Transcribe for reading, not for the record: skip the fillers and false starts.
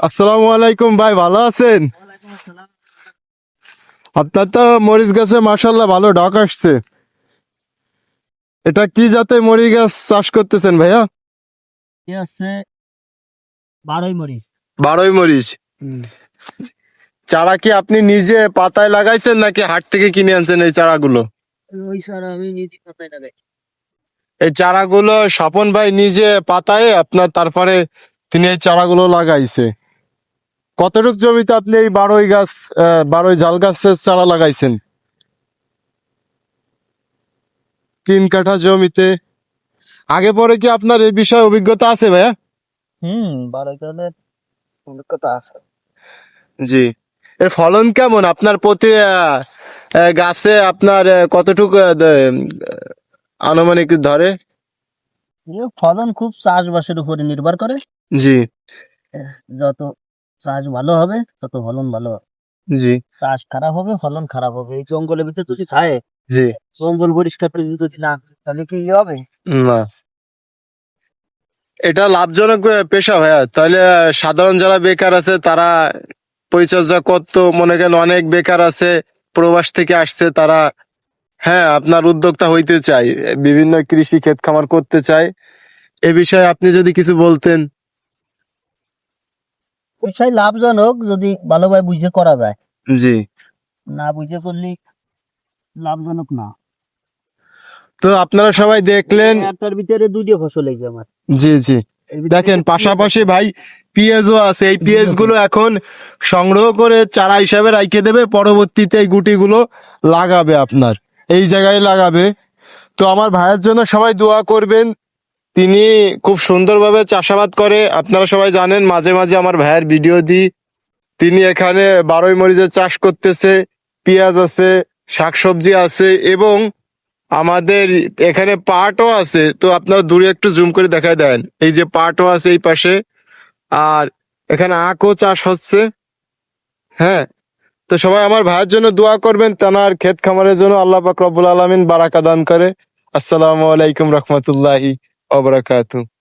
আসসালামু আলাইকুম ভাই, ভালো আছেন? আপনার তো মরিচ গাছে মাশাআল্লাহ ভালো ডক আসছে। এটা কি জাতের মরিচ গাছ চাষ করতেছেন ভাইয়া? এ হচ্ছে বারোই মরিচ। বারোই মরিচ চারা কি আপনি নিজে পাতায় লাগাইছেন নাকি হাট থেকে কিনে আনছেন এই চারাগুলো? ওই ছাড়া আমি নিজে পাতায় লাগাই। এই চারাগুলো স্বপন ভাই নিজে পাতায় আপনার তারপরে তিনি এই চারাগুলো লাগাইছে। কতটুক জমিতে আপনি এই বারোই জাল গাছের চারা লাগাইছেন? 3 কাঠা জমিতে। আগে পরে কি আপনার এই বিষয়ে অভিজ্ঞতা আছে ভাইয়া? বারোই কালের অভিজ্ঞতা আছে। জি। এর ফলন কেমন আপনার প্রতি গাছে আপনার কতটুকু আনুমানিক ধরে? ফলন খুব চাষবাসের উপরে নির্ভর করে। জি যত চাষ ভালো হবে তত ফলন ভালো হবে। জি চাষ খারাপ হবে ফলন খারাপ হবে। এই জঙ্গলের ভিতরে যদি থাকে, জি জঙ্গল পরিষ্কার করে যদি না করে, তাহলে কি হবে? না, এটা লাভজনক পেশা ভাইয়া। তাহলে সাধারণ যারা বেকার আছে তারা পরিচর্যা করতো, মনে করেন অনেক বেকার আছে প্রবাস থেকে আসছে তারা, হ্যাঁ আপনার উদ্যোক্তা হইতে চায়, বিভিন্ন কৃষি ক্ষেত খামার করতে চায়। এ বিষয়ে আপনি যদি কিছু বলতেন। ব্যবসায় লাভজনক যদি ভালোভাবে বুঝে করা যায়, জি। না বুঝে করলে লাভজনক না। তো আপনারা সবাই দেখলেন। একটার ভিতরে দুইটা ফসল এই যে আমার। জি জি এর ভিতরে দেখেন একটা পাশাপাশি ভাই পেঁয়াজও আছে। এই পেঁয়াজ গুলো এখন সংগ্রহ করে চারা হিসাবে রাখে দেবে, পরবর্তীতে এই গুটিগুলো লাগাবে, আপনার এই জায়গায় লাগাবে। তো আমার ভাইয়ের জন্য সবাই দোয়া করবেন। তিনি খুব সুন্দরভাবে চাষাবাদ করে, আপনারা সবাই জানেন। মাঝে মাঝে আমার ভাইয়ের ভিডিও দিই। তিনি এখানে বারোই মরিচের চাষ করতেছে, পেঁয়াজ আছে, শাকসবজি আছে এবং আমাদের এখানে পাটও আছে। তো আপনারা দূরে একটু জুম করে দেখায় দেন, এই যে পাটও আছে এই পাশে, আর এখানে আখও চাষ হচ্ছে। হ্যাঁ, তো সবাই আমার ভাইয়ের জন্য দোয়া করবেন, তার ক্ষেত খামারের জন্য আল্লাহ পাক রব্বুল আলামিন বারাকা দান করে। আসসালামু আলাইকুম রহমতুল্লাহি ওয়া বারাকাতুহু।